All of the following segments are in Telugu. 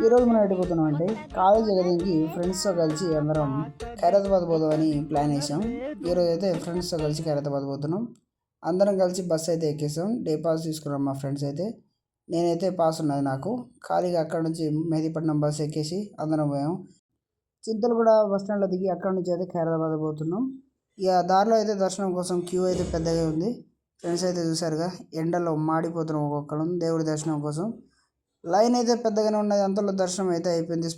ఈరోజు మనం ఎడిపోతున్నాం అంటే కాలేజ్ ఎగదికి ఫ్రెండ్స్తో కలిసి అందరం ఖైరతాబాద్ పోదామని ప్లాన్ వేసాం. ఈరోజు అయితే ఫ్రెండ్స్తో కలిసి ఖైరతాబాద్ పోతున్నాం. అందరం కలిసి బస్సు అయితే ఎక్కేసాం. డే పాస్ తీసుకున్నాం మా ఫ్రెండ్స్ అయితే. నేనైతే పాస్ ఉన్నది నాకు. ఖాళీగా అక్కడ నుంచి మెహదీపట్నం బస్సు ఎక్కేసి అందరం పోయాం. చింతలగూడ బస్ స్టాండ్లో దిగి అక్కడ నుంచి అయితే ఖైరతాబాద్ పోతున్నాం. ఇక దారిలో అయితే దర్శనం కోసం క్యూ అయితే పెద్దగా ఉంది. ఫ్రెండ్స్ అయితే చూసారుగా, ఎండలో మాడిపోతున్నాం ఒక్కొక్కరం దేవుడి దర్శనం కోసం. లైన్ అయితే పెద్దగానే ఉన్నది. అంతలో దర్శనం అయితే అయిపోయింది.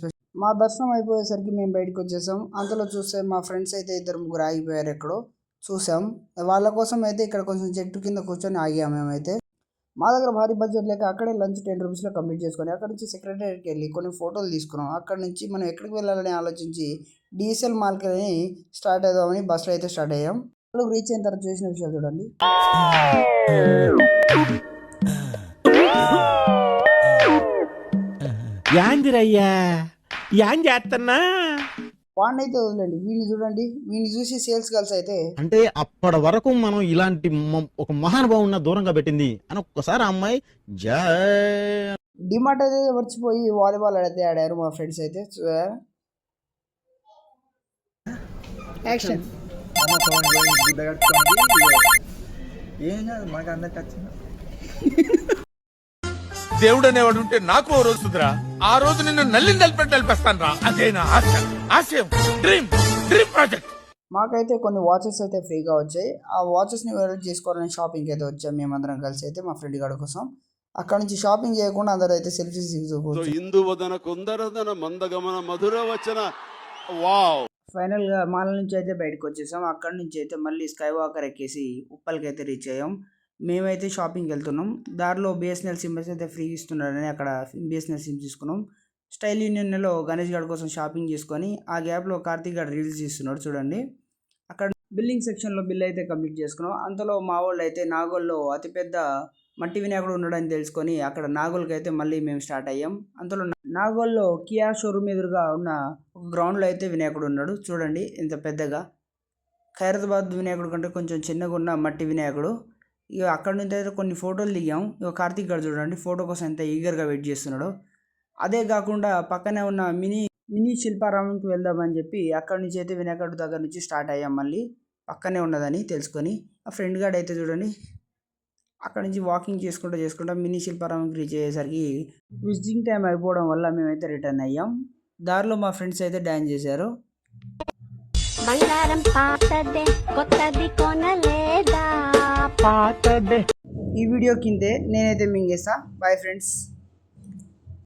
మా దర్శనం అయిపోయేసరికి మేము బయటకు వచ్చేసాం. అంతలో చూస్తే మా ఫ్రెండ్స్ అయితే ఇద్దరు ముగ్గురు ఆగిపోయారు. ఎక్కడో చూసాం. వాళ్ళ కోసం అయితే ఇక్కడ కొంచెం చెట్టు కింద కూర్చొని ఆగాము. మేమైతే మా దగ్గర భారీ బడ్జెట్ లేక అక్కడే లంచ్ 10 రూపీస్లో కంప్లీట్ చేసుకొని అక్కడ నుంచి సెక్రటరీకి వెళ్ళి కొన్ని ఫోటోలు తీసుకున్నాం. అక్కడ నుంచి మనం ఎక్కడికి వెళ్ళాలని ఆలోచించి డిఎస్ఎల్ మాల్కి స్టార్ట్ అవుదామని బస్సులో అయితే స్టార్ట్ అయ్యాం. రీచ్ అయిన తర్వాత చూసిన విషయాలు చూడండి. యాందిరయ్యా యాన్ చేస్తున్నా వాడినైతే వదిలేండి, వీడిని చూడండి. వీడిని చూసి సేల్స్ గర్ల్స్ అయితే అంటే అప్పటి వరకు మనం ఇలాంటి ఒక మహానుభావున్న దూరంగా పెట్టింది అని ఒక్కసారి అమ్మాయి డిమార్ట్ అయితే మర్చిపోయి వాలీబాల్ అయితే ఆడారు మా ఫ్రెండ్స్ అయితే. యాక్షన్ ఏం కాదు, మాకు అందరికి వచ్చింది. దేవుడు అనేవాడు ఉంటే నాకు ఓ రోజు కుదిరా. ఆ రోజు నిన్ను నల్లిందల్పెట్టి నలిపేస్తాను రా. అదే నా ఆశ, ఆశయం, డ్రీమ్ ప్రాజెక్ట్. మాకైతే కొన్ని వాచెస్ అయితే ఫ్రీగా వచ్చాయి. ఆ వాచెస్ని వేరే చేసుకోవాలని షాపింగ్కి అయితే వచ్చాం మేమందరం కలిసి అయితే మా ఫ్రెండ్ గారి కోసం. అక్కడ నుంచి షాపింగ్ చేయకుండా అందరూ అయితే సెల్ఫీస్ ఇందువదన కుందరదన మందగమన మధుర వచన వావ్. ఫైనల్గా మాల నుంచి అయితే బయటకు వచ్చేసాం. అక్కడ నుంచి అయితే మళ్ళీ స్కై వాకర్ ఎక్కేసి ఉప్పల్కి అయితే రీచ్ అయ్యాం. మేమైతే షాపింగ్కి వెళ్తున్నాం. దారిలో బిఎస్ఎన్ఎల్ సిమ్స్ అయితే ఫ్రీ ఇస్తున్నారని అక్కడ బిఎస్ఎన్ఎల్ సిమ్ తీసుకున్నాం. స్టైల్ యూనియన్లో గణేష్ గారి కోసం షాపింగ్ చేసుకొని ఆ గ్యాప్లో కార్తీక్ గారు రీల్స్ చేస్తున్నాడు చూడండి. అక్కడ బిల్లింగ్ సెక్షన్లో బిల్ అయితే కంప్లీట్ చేసుకున్నాం. అంతలో మా వాళ్ళు అయితే నాగోల్లో అతిపెద్ద మట్టి వినాయకుడు ఉండడని తెలుసుకొని అక్కడ నాగోల్కి అయితే మళ్ళీ మేము స్టార్ట్ అయ్యాం. అంతలో నాగోల్లో కియా షోరూమ్ ఎదురుగా ఉన్న ఒక గ్రౌండ్లో అయితే వినాయకుడు ఉన్నాడు చూడండి. ఇంత పెద్దగా ఖైరతాబాద్ వినాయకుడు కంటే కొంచెం చిన్నగా ఉన్న మట్టి వినాయకుడు. ఇక అక్కడ నుంచి అయితే కొన్ని ఫోటోలు దిగాం. ఇక కార్తీక్ గారు చూడండి ఫోటో కోసం ఎంత ఈగర్గా వెయిట్ చేస్తున్నాడు. అదే కాకుండా పక్కనే ఉన్న మినీ శిల్పారామంకి వెళ్దామని చెప్పి అక్కడ నుంచి అయితే వినాయకుడి దగ్గర నుంచి స్టార్ట్ అయ్యాం. మళ్ళీ పక్కనే ఉన్నదని తెలుసుకొని ఆ ఫ్రెండ్ గార్డ్ అయితే చూడండి అక్కడ నుంచి వాకింగ్ చేసుకుంటూ మినీ శిల్పారామంకి రీచ్ అయ్యేసరికి విజిటింగ్ టైం అయిపోవడం వల్ల మేమైతే రిటర్న్ అయ్యాం. దారిలో మా ఫ్రెండ్స్ అయితే డాన్స్ చేశారు. ఈ వీడియో కిందే నేనైతే మింగేస్తా. Bye friends.